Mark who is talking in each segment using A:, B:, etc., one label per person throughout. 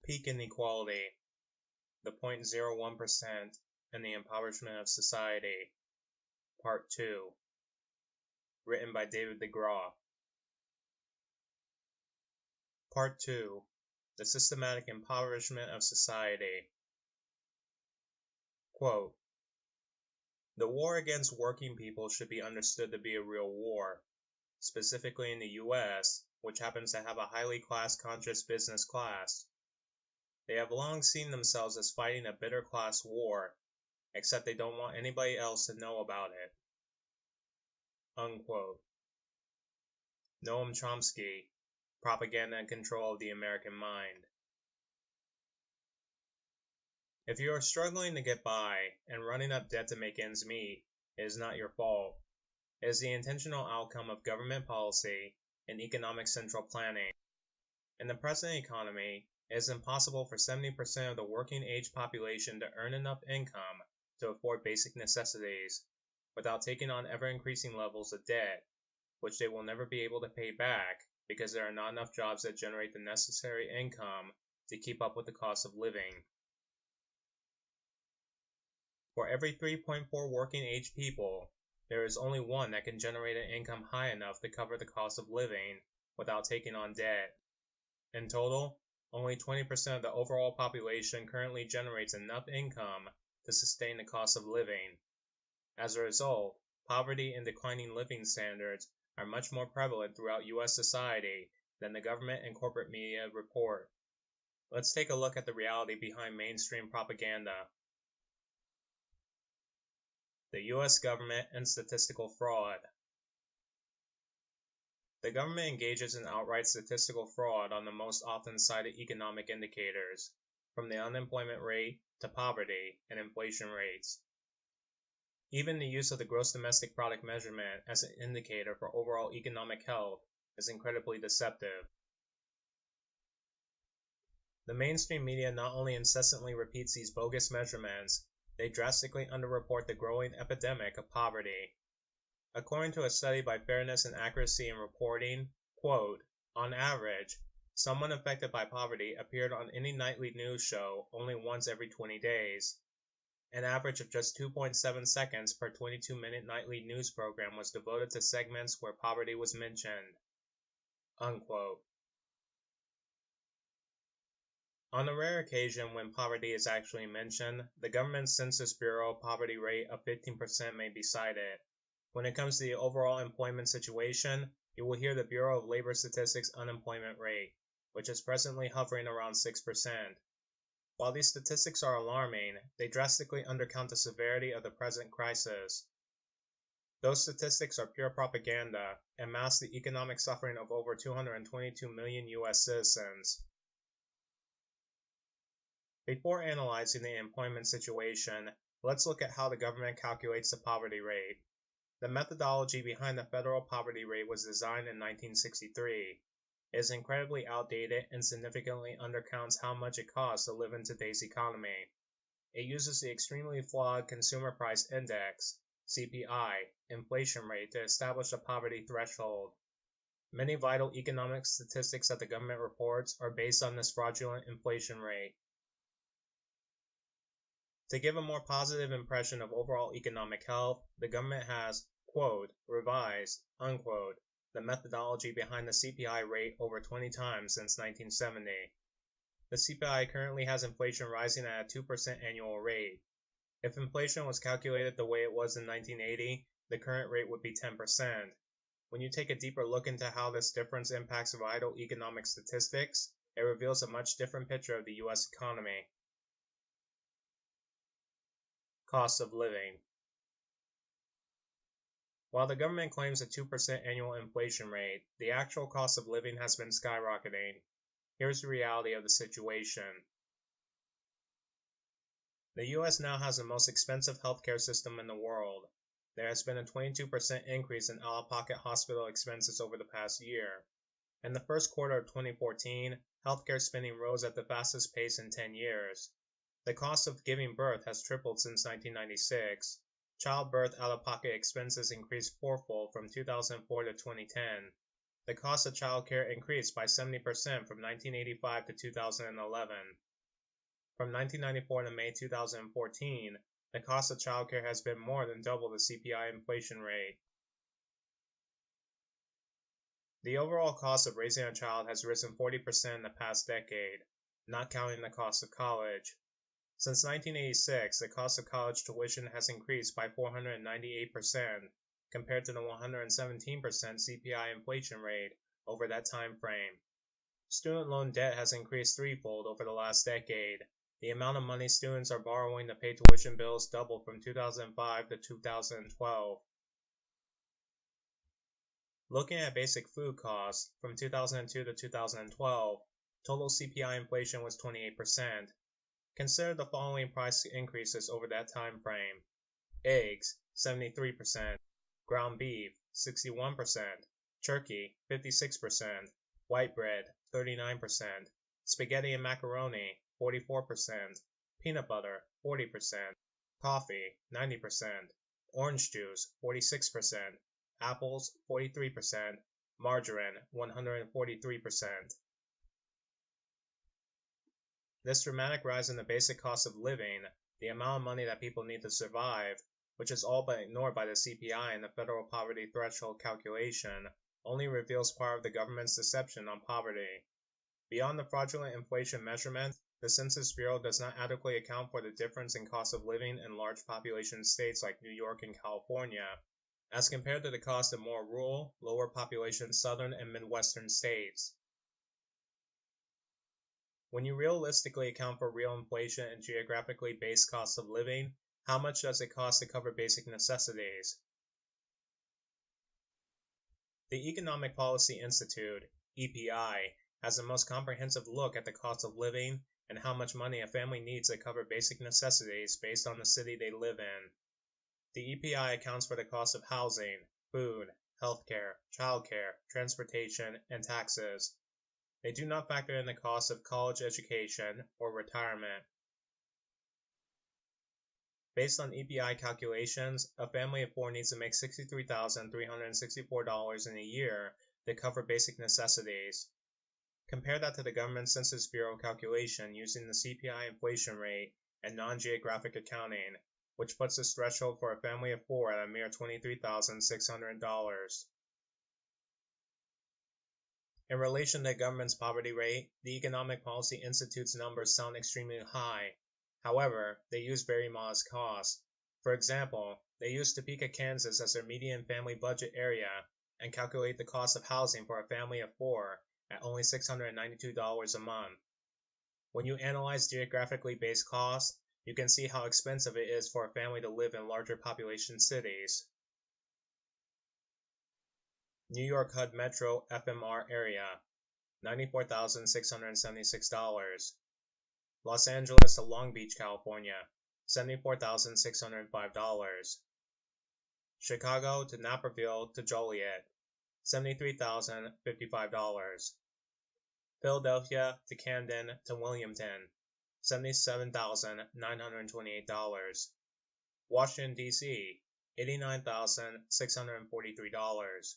A: Peak Inequality, the 0.01%, and the Impoverishment of Society, Part 2, written by DeGraw. Part 2, the Systematic Impoverishment of Society. Quote, "The war against working people should be understood to be a real war, specifically in the U.S., which happens to have a highly class-conscious business class. They have long seen themselves as fighting a bitter class war, except they don't want anybody else to know about it." Unquote. Noam Chomsky, Propaganda and Control of the American Mind. If you are struggling to get by and running up debt to make ends meet, it is not your fault. It is the intentional outcome of government policy and economic central planning. In the present economy, it is impossible for 70% of the working age population to earn enough income to afford basic necessities without taking on ever-increasing levels of debt, which they will never be able to pay back because there are not enough jobs that generate the necessary income to keep up with the cost of living. For every 3.4 working age people, there is only one that can generate an income high enough to cover the cost of living without taking on debt. In total, only 20% of the overall population currently generates enough income to sustain the cost of living. As a result, poverty and declining living standards are much more prevalent throughout U.S. society than the government and corporate media report. Let's take a look at the reality behind mainstream propaganda. The U.S. government and statistical fraud. The government engages in outright statistical fraud on the most often cited economic indicators, from the unemployment rate to poverty and inflation rates. Even the use of the gross domestic product measurement as an indicator for overall economic health is incredibly deceptive. The mainstream media not only incessantly repeats these bogus measurements, they drastically underreport the growing epidemic of poverty. According to a study by Fairness and Accuracy in Reporting, quote, "On average, someone affected by poverty appeared on any nightly news show only once every 20 days. An average of just 2.7 seconds per 22-minute nightly news program was devoted to segments where poverty was mentioned." Unquote. On a rare occasion when poverty is actually mentioned, the government Census Bureau poverty rate of 15% may be cited. When it comes to the overall employment situation, you will hear the Bureau of Labor Statistics unemployment rate, which is presently hovering around 6%. While these statistics are alarming, they drastically undercount the severity of the present crisis. Those statistics are pure propaganda and mask the economic suffering of over 222 million U.S. citizens. Before analyzing the employment situation, let's look at how the government calculates the poverty rate. The methodology behind the federal poverty rate was designed in 1963. It is incredibly outdated and significantly undercounts how much it costs to live in today's economy. It uses the extremely flawed Consumer Price Index, CPI, inflation rate to establish a poverty threshold. Many vital economic statistics that the government reports are based on this fraudulent inflation rate. To give a more positive impression of overall economic health, the government has, quote, revised, unquote, the methodology behind the CPI rate over 20 times since 1970. The CPI currently has inflation rising at a 2% annual rate. If inflation was calculated the way it was in 1980, the current rate would be 10%. When you take a deeper look into how this difference impacts vital economic statistics, it reveals a much different picture of the U.S. economy. Cost of living. While the government claims a 2% annual inflation rate, the actual cost of living has been skyrocketing. Here's the reality of the situation. The U.S. now has the most expensive healthcare system in the world. There has been a 22% increase in out-of-pocket hospital expenses over the past year. In the first quarter of 2014, healthcare spending rose at the fastest pace in 10 years. The cost of giving birth has tripled since 1996. Childbirth out-of-pocket expenses increased fourfold from 2004 to 2010. The cost of childcare increased by 70% from 1985 to 2011. From 1994 to May 2014, the cost of childcare has been more than double the CPI inflation rate. The overall cost of raising a child has risen 40% in the past decade, not counting the cost of college. Since 1986, the cost of college tuition has increased by 498%, compared to the 117% CPI inflation rate over that time frame. Student loan debt has increased threefold over the last decade. The amount of money students are borrowing to pay tuition bills doubled from 2005 to 2012. Looking at basic food costs, from 2002 to 2012, total CPI inflation was 28%. Consider the following price increases over that time frame. Eggs, 73%, ground beef, 61%, turkey, 56%, white bread, 39%, spaghetti and macaroni, 44%, peanut butter, 40%, coffee, 90%, orange juice, 46%, apples, 43%, margarine, 143%. This dramatic rise in the basic cost of living, the amount of money that people need to survive, which is all but ignored by the CPI and the federal poverty threshold calculation, only reveals part of the government's deception on poverty. Beyond the fraudulent inflation measurement, the Census Bureau does not adequately account for the difference in cost of living in large population states like New York and California, as compared to the cost of more rural, lower population southern and midwestern states. When you realistically account for real inflation and geographically based costs of living, how much does it cost to cover basic necessities? The Economic Policy Institute, EPI, has the most comprehensive look at the cost of living and how much money a family needs to cover basic necessities based on the city they live in. The EPI accounts for the cost of housing, food, healthcare, childcare, transportation, and taxes. They do not factor in the cost of college education or retirement. Based on EPI calculations, a family of four needs to make $63,364 in a year to cover basic necessities. Compare that to the government Census Bureau calculation using the CPI inflation rate and non-geographic accounting, which puts this threshold for a family of four at a mere $23,600. In relation to the government's poverty rate, the Economic Policy Institute's numbers sound extremely high. However, they use very modest costs. For example, they use Topeka, Kansas as their median family budget area and calculate the cost of housing for a family of four at only $692 a month. When you analyze geographically based costs, you can see how expensive it is for a family to live in larger population cities. New York HUD Metro FMR area, $94,676. Los Angeles to Long Beach, California, $74,605. Chicago to Naperville to Joliet, $73,055. Philadelphia to Camden to Wilmington, $77,928. Washington, D.C., $89,643.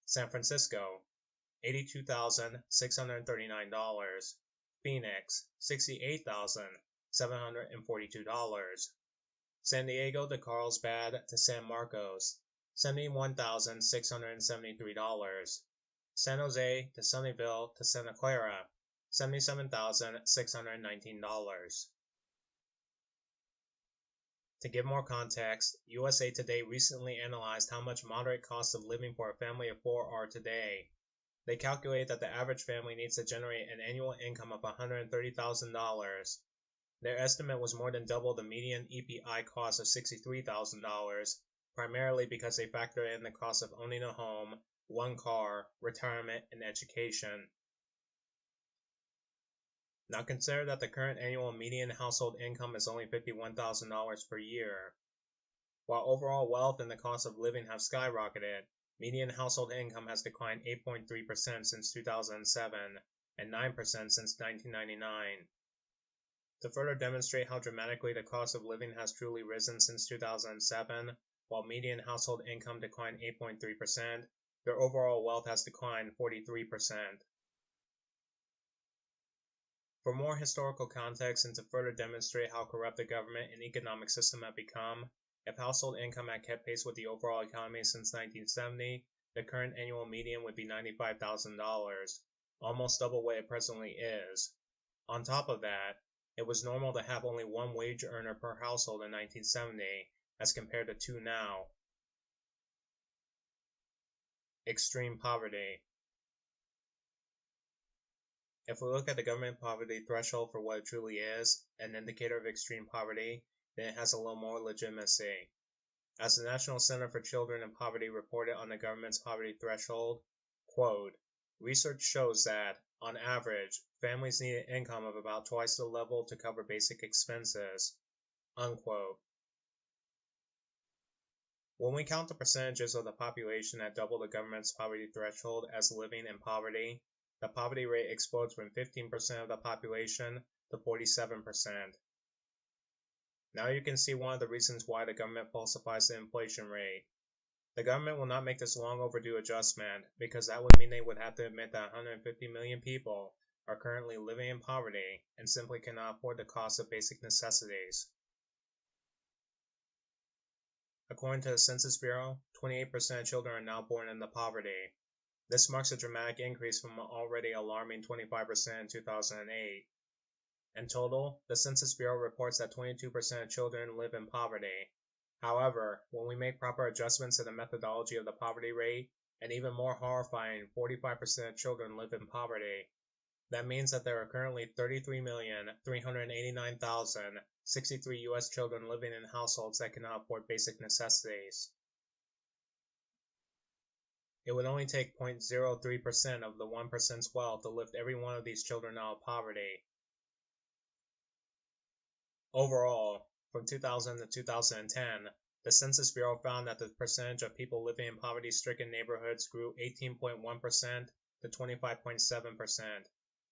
A: San Francisco, $82,639. Phoenix, $68,742. San Diego to Carlsbad to San Marcos, $71,673. San Jose to Sunnyvale to Santa Clara, $77,619. To give more context, USA Today recently analyzed how much moderate costs of living for a family of four are today. They calculate that the average family needs to generate an annual income of $130,000. Their estimate was more than double the median EPI cost of $63,000, primarily because they factor in the cost of owning a home, one car, retirement, and education. Now consider that the current annual median household income is only $51,000 per year. While overall wealth and the cost of living have skyrocketed, median household income has declined 8.3% since 2007 and 9% since 1999. To further demonstrate how dramatically the cost of living has truly risen since 2007, while median household income declined 8.3%, their overall wealth has declined 43%. For more historical context and to further demonstrate how corrupt the government and economic system have become, if household income had kept pace with the overall economy since 1970, the current annual median would be $95,000, almost double what it presently is. On top of that, it was normal to have only one wage earner per household in 1970, as compared to two now. Extreme poverty. If we look at the government poverty threshold for what it truly is, an indicator of extreme poverty, then it has a little more legitimacy. As the National Center for Children in Poverty reported on the government's poverty threshold, quote, research shows that, on average, families need an income of about twice the level to cover basic expenses, unquote. When we count the percentages of the population that double the government's poverty threshold as living in poverty, the poverty rate explodes from 15% of the population to 47%. Now you can see one of the reasons why the government falsifies the inflation rate. The government will not make this long overdue adjustment because that would mean they would have to admit that 150 million people are currently living in poverty and simply cannot afford the cost of basic necessities. According to the Census Bureau, 28% of children are now born into poverty. This marks a dramatic increase from an already alarming 25% in 2008. In total, the Census Bureau reports that 22% of children live in poverty. However, when we make proper adjustments to the methodology of the poverty rate, an even more horrifying 45% of children live in poverty. That means that there are currently 33,389,063 U.S. children living in households that cannot afford basic necessities. It would only take 0.03% of the 1%'s wealth to lift every one of these children out of poverty. Overall, from 2000 to 2010, the Census Bureau found that the percentage of people living in poverty-stricken neighborhoods grew 18.1% to 25.7%.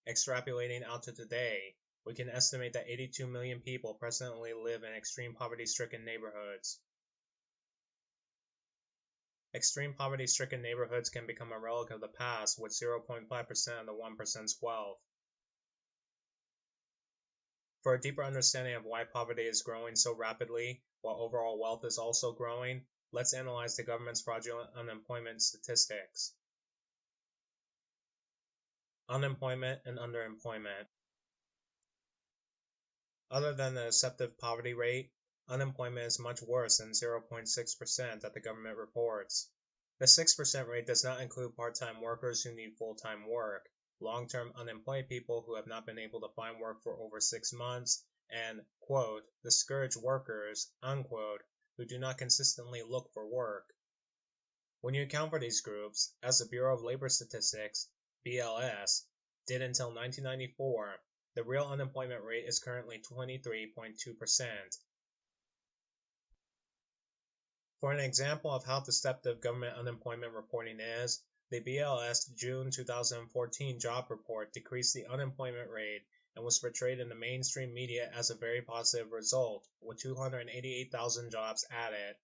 A: Extrapolating out to today, we can estimate that 82 million people presently live in extreme poverty-stricken neighborhoods. Extreme poverty-stricken neighborhoods can become a relic of the past with 0.5% of the 1%'s wealth. For a deeper understanding of why poverty is growing so rapidly, while overall wealth is also growing, let's analyze the government's fraudulent unemployment statistics. Unemployment and underemployment. Other than the deceptive poverty rate, unemployment is much worse than 0.6% that the government reports. The 6% rate does not include part-time workers who need full-time work, long-term unemployed people who have not been able to find work for over 6 months, and, quote, discouraged workers, unquote, who do not consistently look for work. When you account for these groups, as the Bureau of Labor Statistics, BLS, did until 1994, the real unemployment rate is currently 23.2%. For an example of how deceptive government unemployment reporting is, the BLS June 2014 job report decreased the unemployment rate and was portrayed in the mainstream media as a very positive result, with 288,000 jobs added.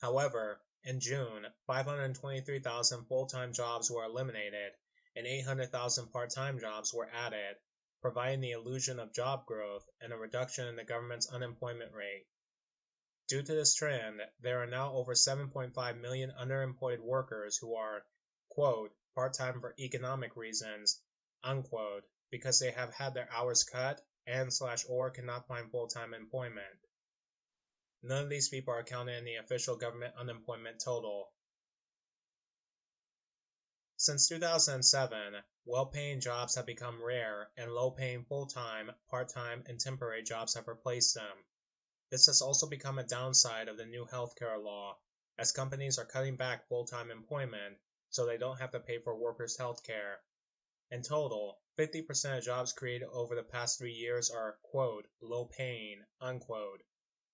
A: However, in June, 523,000 full-time jobs were eliminated, and 800,000 part-time jobs were added, providing the illusion of job growth and a reduction in the government's unemployment rate. Due to this trend, there are now over 7.5 million underemployed workers who are, quote, part-time for economic reasons, unquote, because they have had their hours cut and/or cannot find full-time employment. None of these people are counted in the official government unemployment total. Since 2007, well-paying jobs have become rare, and low-paying full-time, part-time, and temporary jobs have replaced them. This has also become a downside of the new healthcare law, as companies are cutting back full-time employment so they don't have to pay for workers' healthcare. In total, 50% of jobs created over the past 3 years are, quote, low-paying, unquote,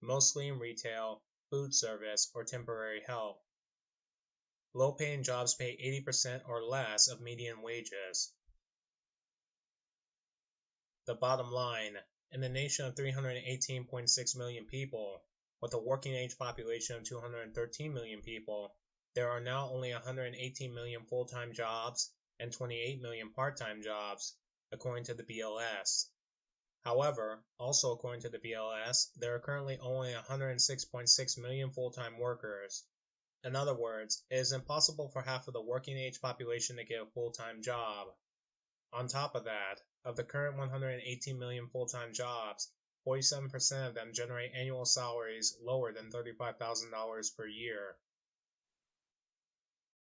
A: mostly in retail, food service, or temporary help. Low-paying jobs pay 80% or less of median wages. The bottom line, in a nation of 318.6 million people, with a working-age population of 213 million people, there are now only 118 million full-time jobs and 28 million part-time jobs, according to the BLS. However, also according to the BLS, there are currently only 106.6 million full-time workers. In other words, it is impossible for half of the working-age population to get a full-time job. On top of that, of the current 118 million full-time jobs, 47% of them generate annual salaries lower than $35,000 per year.